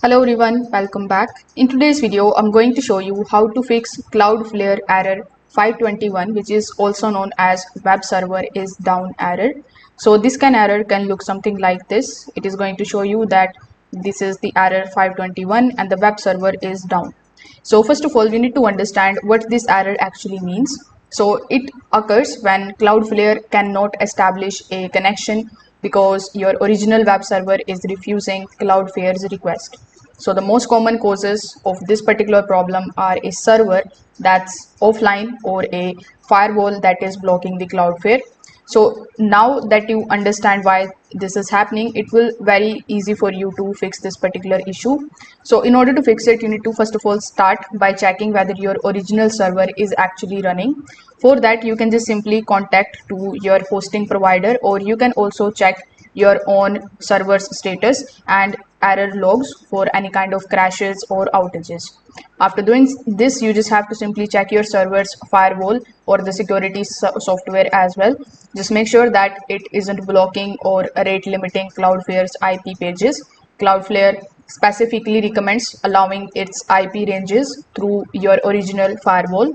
Hello everyone, welcome back. In today's video, I'm going to show you how to fix Cloudflare error 521, which is also known as web server is down error. So this error can look something like this. It is going to show you that this is the error 521 and the web server is down. So first of all, we need to understand what this error actually means. So it occurs when Cloudflare cannot establish a connection because your original web server is refusing Cloudflare's request. So the most common causes of this particular problem are a server that's offline or a firewall that is blocking the Cloudflare. So now that you understand why this is happening, it will very easy for you to fix this particular issue. So in order to fix it, you need to first of all start by checking whether your original server is actually running. For that, you can just simply contact to your hosting provider, or you can also check your own server's status and error logs for any kind of crashes or outages. After doing this, you just have to simply check your server's firewall or the security software as well. Just make sure that it isn't blocking or rate limiting Cloudflare's IP pages. Cloudflare specifically recommends allowing its IP ranges through your original firewall.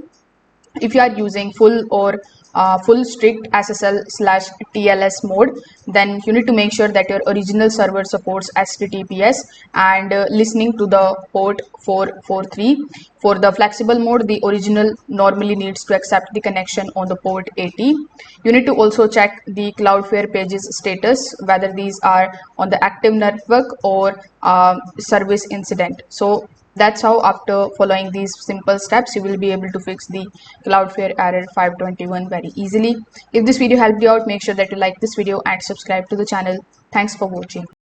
If you are using full strict SSL/TLS mode, then you need to make sure that your original server supports HTTPS and listening to the port 443. For the flexible mode, the original normally needs to accept the connection on the port 80. You need to also check the Cloudflare pages status, whether these are on the active network or service incident. So that's how, after following these simple steps, you will be able to fix the Cloudflare error 521 very easily. If this video helped you out, make sure that you like this video and subscribe to the channel. Thanks for watching.